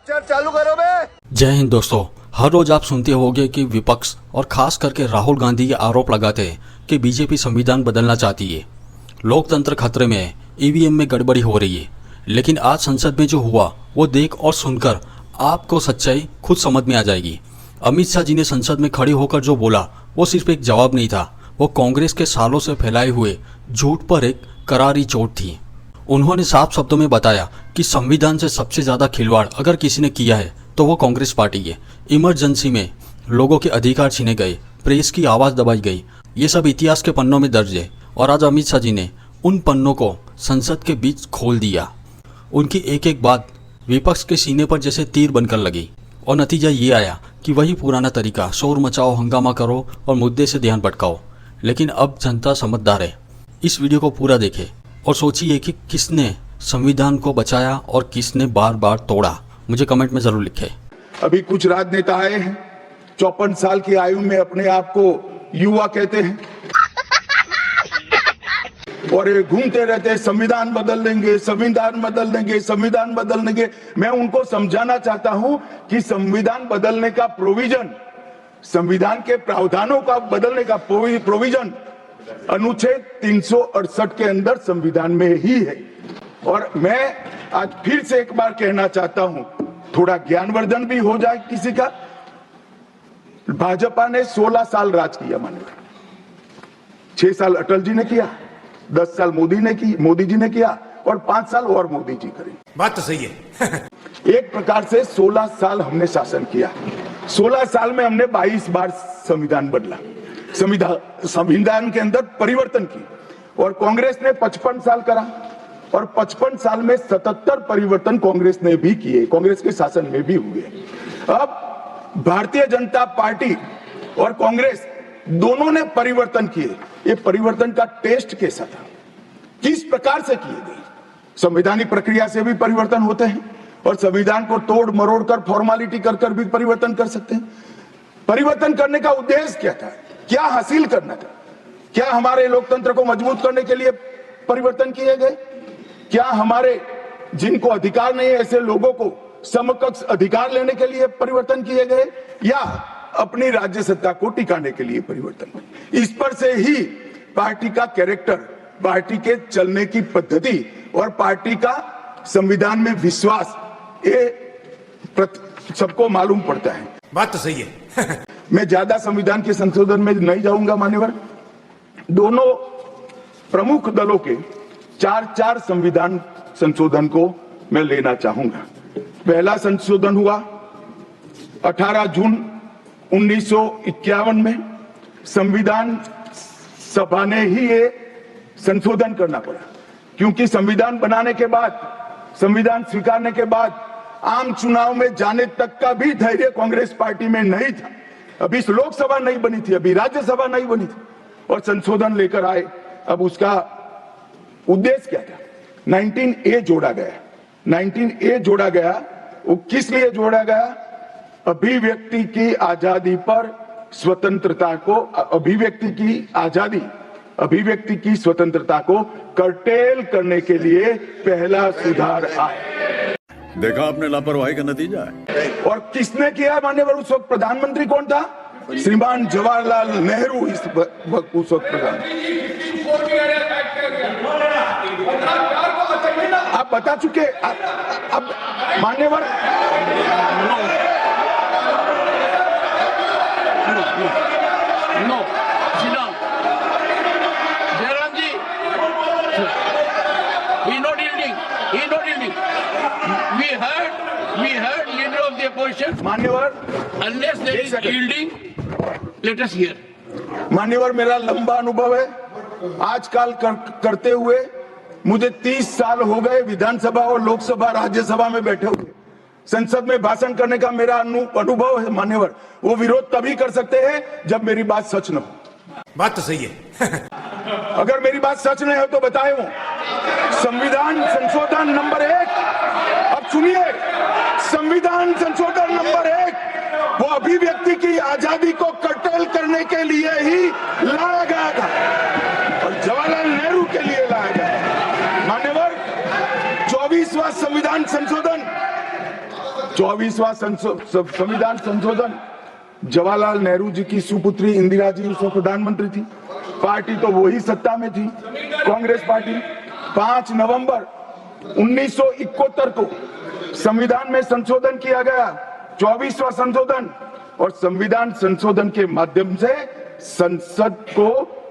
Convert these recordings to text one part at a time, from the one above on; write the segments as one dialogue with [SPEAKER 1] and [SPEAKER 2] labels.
[SPEAKER 1] चालू करो बे।
[SPEAKER 2] जय हिंद दोस्तों। हर रोज आप सुनते होंगे कि विपक्ष और खास करके राहुल गांधी ये आरोप लगाते हैं कि बीजेपी संविधान बदलना चाहती है, लोकतंत्र खतरे में है, ईवीएम में गड़बड़ी हो रही है। लेकिन आज संसद में जो हुआ वो देख और सुनकर आपको सच्चाई खुद समझ में आ जाएगी। अमित शाह जी ने संसद में खड़े होकर जो बोला वो सिर्फ एक जवाब नहीं था, वो कांग्रेस के सालों से फैलाए हुए झूठ पर एक करारी चोट थी। उन्होंने साफ शब्दों में बताया कि संविधान से सबसे ज्यादा खिलवाड़ अगर किसी ने किया है तो वो कांग्रेस पार्टी है। इमरजेंसी में लोगों के अधिकार छीने गए, प्रेस की आवाज दबाई गई, ये सब इतिहास के पन्नों में दर्ज है। और आज अमित शाह जी ने उन पन्नों को संसद के बीच खोल दिया। उनकी एक एक बात विपक्ष के सीने पर जैसे तीर बनकर लगी और नतीजा ये आया कि वही पुराना तरीका, शोर मचाओ, हंगामा करो और मुद्दे से ध्यान भटकाओ। लेकिन अब जनता समझदार है। इस वीडियो को पूरा देखें और सोचिए कि किसने संविधान को बचाया और किसने बार बार तोड़ा। मुझे कमेंट में जरूर लिखें।
[SPEAKER 3] अभी कुछ राजनेता आए हैं 54 साल की आयु में अपने आप को युवा कहते हैं और ये घूमते रहते हैं संविधान बदल देंगे, संविधान बदल देंगे, संविधान बदल देंगे। मैं उनको समझाना चाहता हूं कि संविधान बदलने का प्रोविजन, संविधान के प्रावधानों का बदलने का प्रोविजन अनुच्छेद 368 के अंदर संविधान में ही है। और मैं आज फिर से एक बार कहना चाहता हूं, थोड़ा ज्ञानवर्धन भी हो जाए किसी का। भाजपा ने 16 साल राज किया, माने 6 साल अटल जी ने किया, 10 साल मोदी जी ने किया और 5 साल और मोदी जी करें।
[SPEAKER 1] बात तो सही है।
[SPEAKER 3] एक प्रकार से 16 साल हमने शासन किया। 16 साल में हमने 22 बार संविधान बदला, संविधान के अंदर परिवर्तन की। और कांग्रेस ने 55 साल करा और 55 साल में 77 परिवर्तन कांग्रेस ने भी किए, कांग्रेस के शासन में भी हुए। अब भारतीय जनता पार्टी और कांग्रेस दोनों ने परिवर्तन किए। ये परिवर्तन का टेस्ट कैसा था, किस प्रकार से किए गए? संवैधानिक प्रक्रिया से भी परिवर्तन होते हैं और संविधान को तोड़ मरोड़ कर, फॉर्मेलिटी कर भी परिवर्तन कर सकते हैं। परिवर्तन करने का उद्देश्य क्या था, क्या हासिल करना था? क्या हमारे लोकतंत्र को मजबूत करने के लिए परिवर्तन किए गए? क्या हमारे जिनको अधिकार नहीं है ऐसे लोगों को समकक्ष अधिकार लेने के लिए परिवर्तन किए गए, या अपनी राज्य सत्ता को टिकाने के लिए परिवर्तन? इस पर से ही पार्टी का कैरेक्टर, पार्टी के चलने की पद्धति और पार्टी का संविधान में विश्वास, ये सबको मालूम पड़ता है।
[SPEAKER 1] बात तो सही है।
[SPEAKER 3] मैं ज्यादा संविधान के संशोधन में नहीं जाऊंगा मान्यवर। दोनों प्रमुख दलों के 4 संविधान संशोधन को मैं लेना चाहूंगा। पहला संशोधन हुआ 18 जून 1951 में। संविधान सभा ने ही ये संशोधन करना पड़ा, क्योंकि संविधान बनाने के बाद, संविधान स्वीकारने के बाद आम चुनाव में जाने तक का भी धैर्य कांग्रेस पार्टी में नहीं था। अभी लोकसभा नहीं बनी थी, अभी राज्यसभा नहीं बनी थी और संशोधन लेकर आए। अब उसका उद्देश्य क्या था? 19A जोड़ा गया। 19A जोड़ा गया, वो किस लिए जोड़ा गया? अभिव्यक्ति की आजादी पर स्वतंत्रता को, अभिव्यक्ति की आजादी, अभिव्यक्ति की स्वतंत्रता को कर्टेल करने के लिए पहला सुधार आया।
[SPEAKER 4] देखा आपने लापरवाही का नतीजा है।
[SPEAKER 3] और किसने किया मान्यवर? उस वक्त प्रधानमंत्री कौन था? श्रीमान जवाहरलाल नेहरू उस वक्त प्रधानमंत्री। आप बता चुके। अब मान्यवर
[SPEAKER 5] no Jairam ji, he not yielding. We heard leader of the opposition.
[SPEAKER 3] मान्यवर,
[SPEAKER 5] Unless there is yielding, let us hear.
[SPEAKER 3] मान्यवर, मेरा लंबा अनुभव है आजकल करते हुए। मुझे 30 साल हो गए विधानसभा और लोकसभा, राज्यसभा में बैठे हुए। संसद में भाषण करने का मेरा अनुभव है मान्यवर। वो विरोध तभी कर सकते हैं जब मेरी बात सच न हो।
[SPEAKER 1] बात तो सही है।
[SPEAKER 3] अगर मेरी बात सच नहीं हो तो बताए हो। संविधान संशोधन नंबर 1, अब सुनिए, संविधान संशोधन नंबर 1 वो अभिव्यक्ति की आजादी को कर्टेल करने के लिए ही लाया गया था और जवाहरलाल नेहरू के लिए लाया गया। मान्यवर, 24वां संविधान संशोधन 24वां संविधान संशोधन जवाहरलाल नेहरू जी की सुपुत्री इंदिरा जी उसमें प्रधानमंत्री थी, पार्टी तो वही सत्ता में थी, कांग्रेस पार्टी। 5 नवंबर 1971 को संविधान में संशोधन किया गया, 24वां संशोधन, और संविधान संशोधन के माध्यम से संसद को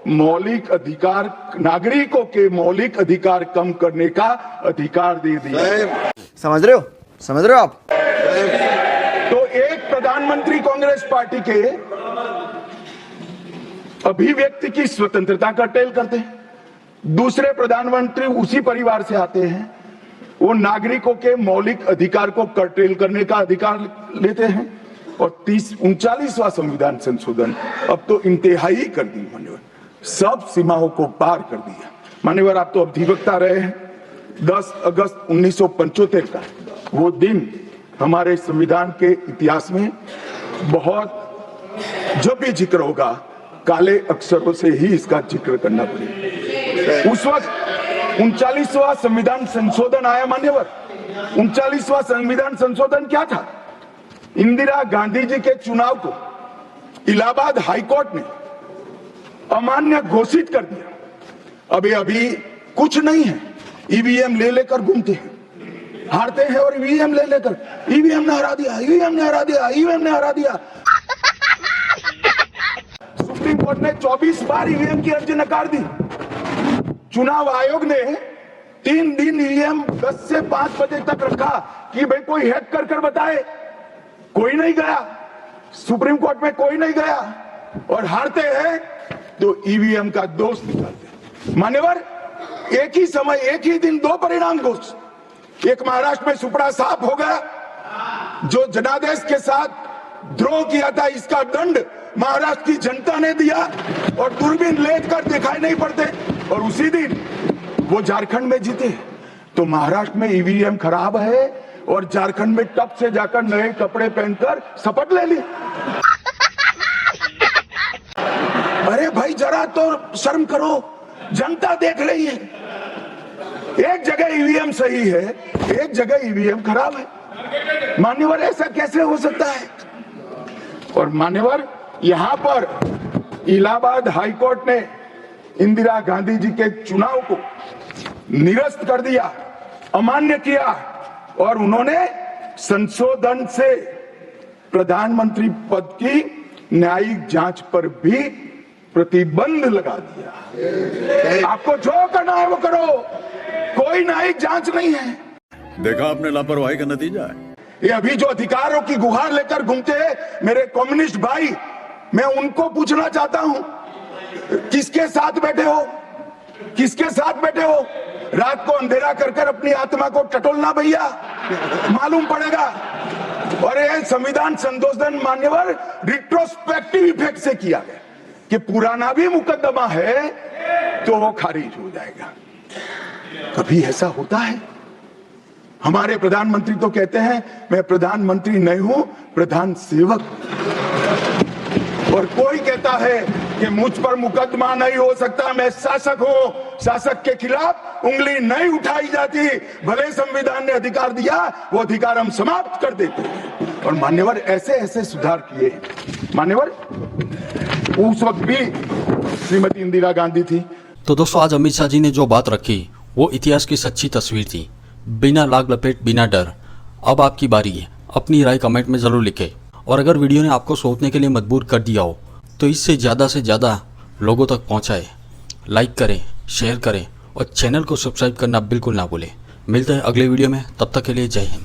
[SPEAKER 3] मौलिक अधिकार, नागरिकों के मौलिक अधिकार कम करने का अधिकार दे दिया।
[SPEAKER 6] समझ रहे हो आप?
[SPEAKER 3] तो एक प्रधानमंत्री कांग्रेस पार्टी के अभिव्यक्ति की स्वतंत्रता का टेल करते हैं, दूसरे प्रधानमंत्री उसी परिवार से आते हैं, वो नागरिकों के मौलिक अधिकार को कर्टेल करने का अधिकार लेते हैं, और 39वां संविधान संशोधन अब तो इंतहाई कर दी मान्यवर, सब सीमाओं को पार कर दिया। मान्यवर आप तो अधिवक्ता रहे हैं, 10 अगस्त 1975 का वो दिन हमारे संविधान के इतिहास में बहुत, जब भी जिक्र होगा काले अक्षरों से ही इसका जिक्र करना पड़ेगा। उस वक्त 39वां संविधान संशोधन आया मान्यवर। 39वां संविधान संशोधन क्या था? इंदिरा गांधी जी के चुनाव को इलाहाबाद हाईकोर्ट ने अमान्य घोषित कर दिया। अभी कुछ नहीं है, ईवीएम ले लेकर घूमते हैं, हारते हैं और ईवीएम ले लेकर, ईवीएम ने हरा दिया, ईवीएम ने हरा दिया, ईवीएम ने हरा दिया। सुप्रीम कोर्ट ने 24 बार ईवीएम की अर्जी नकार दी। चुनाव आयोग ने 3 दिन ईवीएम 10 से 5 बजे तक रखा कि भाई कोई हैक कर बताए, कोई नहीं गया, सुप्रीम कोर्ट में कोई नहीं गया, और हारते हैं तो ईवीएम का दोष निकालते। मान्यवर एक ही समय, एक ही दिन 2 परिणाम घोषित। एक महाराष्ट्र में सुपड़ा साफ हो गया, जो जनादेश के साथ द्रोह किया था इसका दंड महाराष्ट्र की जनता ने दिया, और दूरबीन लेकर दिखाई नहीं पड़ते, और उसी दिन वो झारखंड में जीते। तो महाराष्ट्र में ईवीएम खराब है और झारखंड में टप से जाकर नए कपड़े पहनकर शपथ ले ली। अरे भाई जरा तो शर्म करो, जनता देख रही है। एक जगह ईवीएम सही है, एक जगह ईवीएम खराब है। मान्यवर ऐसा कैसे हो सकता है? और मान्यवर यहां पर इलाहाबाद हाईकोर्ट ने इंदिरा गांधी जी के चुनाव को निरस्त कर दिया, अमान्य किया, और उन्होंने संशोधन से प्रधानमंत्री पद की न्यायिक जांच पर भी प्रतिबंध लगा दिया। आपको जो करना है वो करो, कोई न्यायिक जांच नहीं है।
[SPEAKER 4] देखा आपने लापरवाही का नतीजा है।
[SPEAKER 3] ये अभी जो अधिकारों की गुहार लेकर घूमते हैं मेरे कम्युनिस्ट भाई, मैं उनको पूछना चाहता हूं, किसके साथ बैठे हो? किसके साथ बैठे हो? रात को अंधेरा कर अपनी आत्मा को टटोलना भैया, मालूम पड़ेगा। और ये संविधान संशोधन मान्यवर रिट्रोस्पेक्टिव इफेक्ट से किया गया कि पुराना भी मुकदमा है तो वो खारिज हो जाएगा। कभी ऐसा होता है? हमारे प्रधानमंत्री तो कहते हैं मैं प्रधानमंत्री नहीं हूं, प्रधान सेवक। और कोई कहता है कि मुझ पर मुकदमा नहीं हो सकता, मैं शासक हूं, शासक के खिलाफ उंगली नहीं उठाई जाती। भले संविधान ने अधिकार दिया, वो अधिकार हम समाप्त कर देते हैं। और मान्यवर ऐसे ऐसे सुधार किए। मान्यवर उस वक्त भी श्रीमती इंदिरा गांधी थी।
[SPEAKER 2] तो दोस्तों आज अमित शाह जी ने जो बात रखी वो इतिहास की सच्ची तस्वीर थी, बिना लाग लपेट, बिना डर। अब आपकी बारी है, अपनी राय कमेंट में ज़रूर लिखें। और अगर वीडियो ने आपको सोचने के लिए मजबूर कर दिया हो तो इससे ज़्यादा से ज़्यादा लोगों तक पहुंचाएं, लाइक करें, शेयर करें और चैनल को सब्सक्राइब करना बिल्कुल ना भूलें। मिलते हैं अगले वीडियो में, तब तक के लिए जय हिंद।